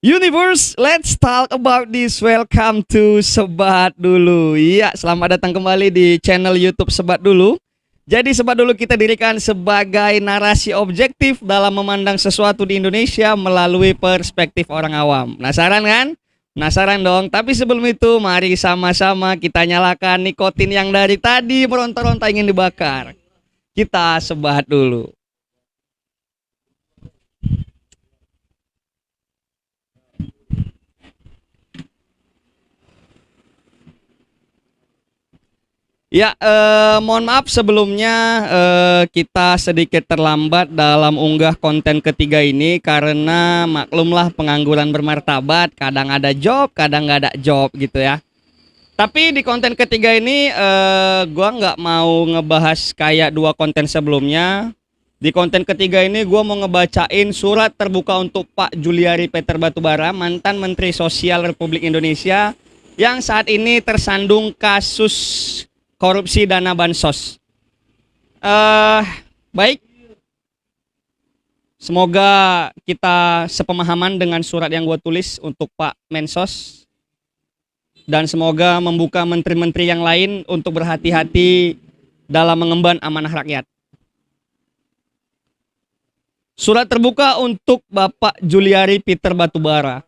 Universe, let's talk about this. Welcome to Sebat Dulu. Iya, selamat datang kembali di channel YouTube Sebat Dulu. Jadi Sebat Dulu kita dirikan sebagai narasi objektif dalam memandang sesuatu di Indonesia melalui perspektif orang awam. Penasaran kan? Penasaran dong. Tapi sebelum itu, mari sama-sama kita nyalakan nikotin yang dari tadi meronta-ronta ingin dibakar. Kita sebat dulu. Ya, mohon maaf sebelumnya kita sedikit terlambat dalam unggah konten ketiga ini karena maklumlah pengangguran bermartabat, kadang ada job, kadang nggak ada job gitu ya. Tapi di konten ketiga ini gua nggak mau ngebahas kayak dua konten sebelumnya. Di konten ketiga ini gua mau ngebacain surat terbuka untuk Pak Juliari Peter Batubara, mantan Menteri Sosial Republik Indonesia yang saat ini tersandung kasus korupsi dana bansos. Baik, semoga kita sepemahaman dengan surat yang gue tulis untuk Pak Mensos, dan semoga membuka menteri-menteri yang lain untuk berhati-hati dalam mengemban amanah rakyat. Surat terbuka untuk Bapak Juliari Peter Batubara,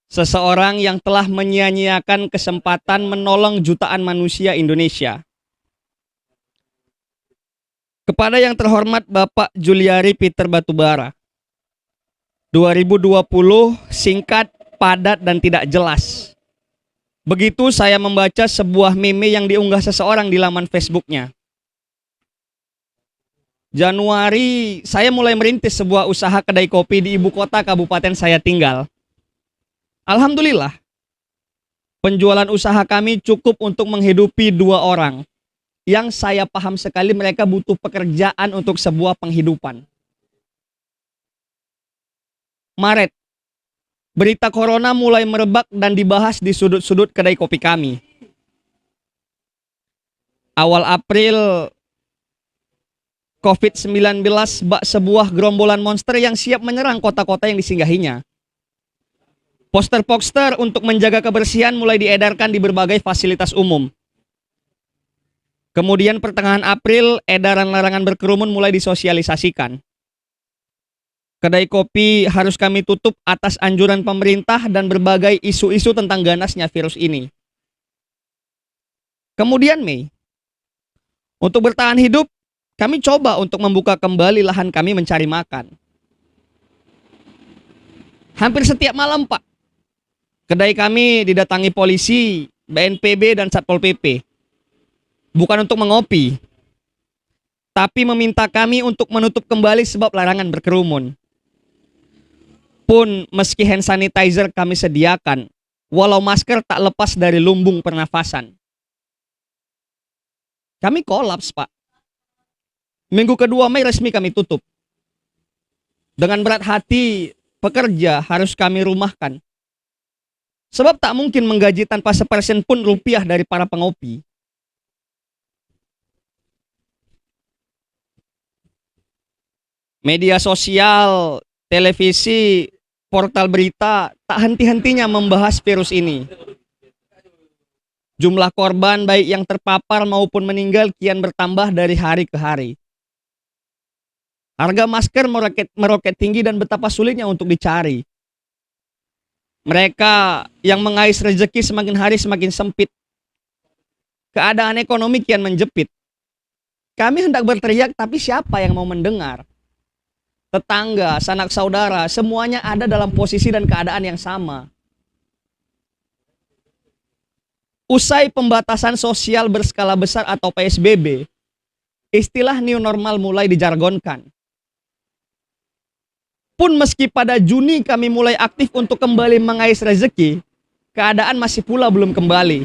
seseorang yang telah menyia-nyiakan kesempatan menolong jutaan manusia Indonesia. Kepada yang terhormat Bapak Juliari Peter Batubara, 2020 singkat, padat, dan tidak jelas. Begitu saya membaca sebuah meme yang diunggah seseorang di laman Facebooknya. Januari, saya mulai merintis sebuah usaha kedai kopi di ibu kota kabupaten saya tinggal. Alhamdulillah, penjualan usaha kami cukup untuk menghidupi 2 orang. Yang saya paham sekali mereka butuh pekerjaan untuk sebuah penghidupan. Maret, berita corona mulai merebak dan dibahas di sudut-sudut kedai kopi kami. Awal April, COVID-19 bak sebuah gerombolan monster yang siap menyerang kota-kota yang disinggahinya. Poster-poster untuk menjaga kebersihan mulai diedarkan di berbagai fasilitas umum. Kemudian pertengahan April, edaran larangan berkerumun mulai disosialisasikan. Kedai kopi harus kami tutup atas anjuran pemerintah dan berbagai isu-isu tentang ganasnya virus ini. Kemudian Mei, untuk bertahan hidup, kami coba untuk membuka kembali lahan kami mencari makan. Hampir setiap malam, Pak, kedai kami didatangi polisi, BNPB, dan Satpol PP. Bukan untuk mengopi, tapi meminta kami untuk menutup kembali sebab larangan berkerumun. Pun meski hand sanitizer kami sediakan, walau masker tak lepas dari lumbung pernafasan. Kami kolaps, Pak. Minggu kedua Mei resmi kami tutup. Dengan berat hati, pekerja harus kami rumahkan. Sebab tak mungkin menggaji tanpa sepersen pun rupiah dari para pengopi. Media sosial, televisi, portal berita tak henti-hentinya membahas virus ini. Jumlah korban baik yang terpapar maupun meninggal kian bertambah dari hari ke hari. Harga masker meroket tinggi dan betapa sulitnya untuk dicari. Mereka yang mengais rezeki semakin hari semakin sempit. Keadaan ekonomi kian menjepit. Kami hendak berteriak tapi siapa yang mau mendengar? Tetangga, sanak saudara, semuanya ada dalam posisi dan keadaan yang sama. Usai pembatasan sosial berskala besar atau PSBB, istilah new normal mulai dijargonkan. Pun meski pada Juni kami mulai aktif untuk kembali mengais rezeki, keadaan masih pula belum kembali.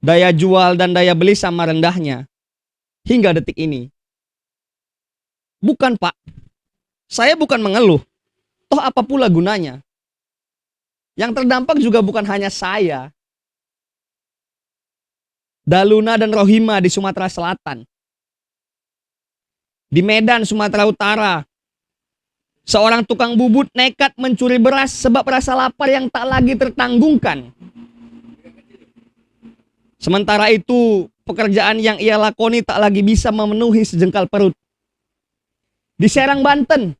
Daya jual dan daya beli sama rendahnya hingga detik ini. Bukan, Pak, saya bukan mengeluh. Toh apa pula gunanya? Yang terdampak juga bukan hanya saya. Daluna dan Rohima di Sumatera Selatan. Di Medan, Sumatera Utara. Seorang tukang bubut nekat mencuri beras sebab rasa lapar yang tak lagi tertanggungkan. Sementara itu, pekerjaan yang ia lakoni tak lagi bisa memenuhi sejengkal perut. Di Serang, Banten,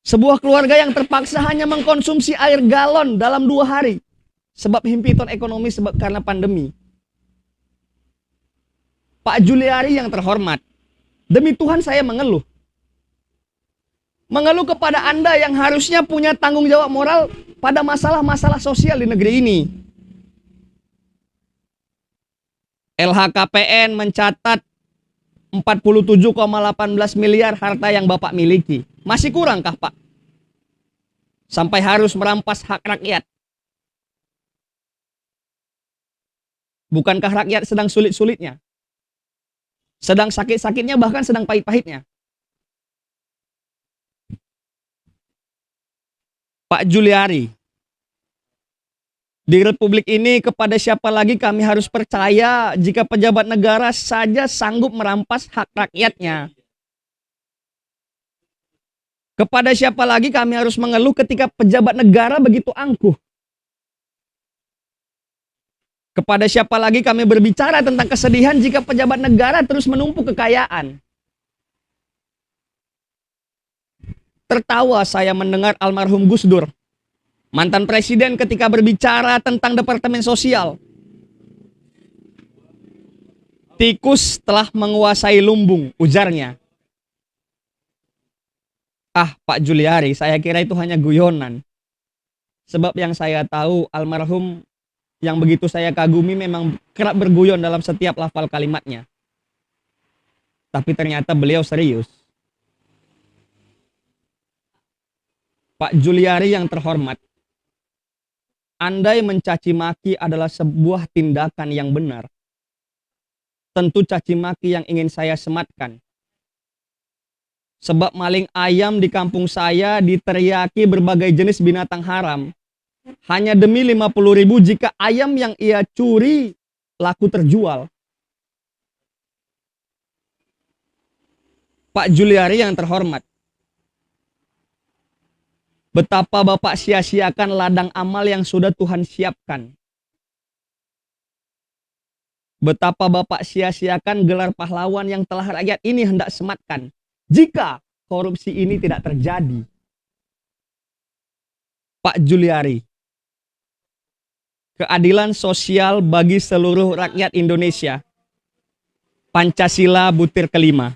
sebuah keluarga yang terpaksa hanya mengkonsumsi air galon dalam 2 hari sebab himpitan ekonomi karena pandemi. Pak Juliari yang terhormat, demi Tuhan saya mengeluh. Mengeluh kepada Anda yang harusnya punya tanggung jawab moral pada masalah-masalah sosial di negeri ini. LHKPN mencatat 47,18 miliar harta yang Bapak miliki. Masih kurangkah, Pak? Sampai harus merampas hak rakyat. Bukankah rakyat sedang sulit-sulitnya? Sedang sakit-sakitnya, bahkan sedang pahit-pahitnya. Pak Juliari, di Republik ini kepada siapa lagi kami harus percaya jika pejabat negara saja sanggup merampas hak rakyatnya? Kepada siapa lagi kami harus mengeluh ketika pejabat negara begitu angkuh? Kepada siapa lagi kami berbicara tentang kesedihan jika pejabat negara terus menumpuk kekayaan? Tertawa saya mendengar almarhum Gus Dur, mantan presiden, ketika berbicara tentang Departemen Sosial. Tikus telah menguasai lumbung, ujarnya. Ah, Pak Juliari, saya kira itu hanya guyonan. Sebab yang saya tahu, almarhum yang begitu saya kagumi memang kerap berguyon dalam setiap lafal kalimatnya. Tapi ternyata beliau serius. Pak Juliari yang terhormat, andai mencaci maki adalah sebuah tindakan yang benar, tentu caci maki yang ingin saya sematkan. Sebab maling ayam di kampung saya diteriaki berbagai jenis binatang haram hanya demi 50.000 jika ayam yang ia curi laku terjual. Pak Juliari yang terhormat, betapa Bapak sia-siakan ladang amal yang sudah Tuhan siapkan. Betapa Bapak sia-siakan gelar pahlawan yang telah rakyat ini hendak sematkan jika korupsi ini tidak terjadi. Pak Juliari, keadilan sosial bagi seluruh rakyat Indonesia. Pancasila butir kelima.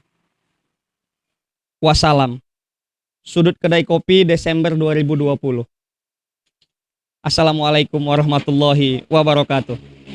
Wassalam. Sudut Kedai Kopi, Desember 2020. Assalamualaikum warahmatullahi wabarakatuh.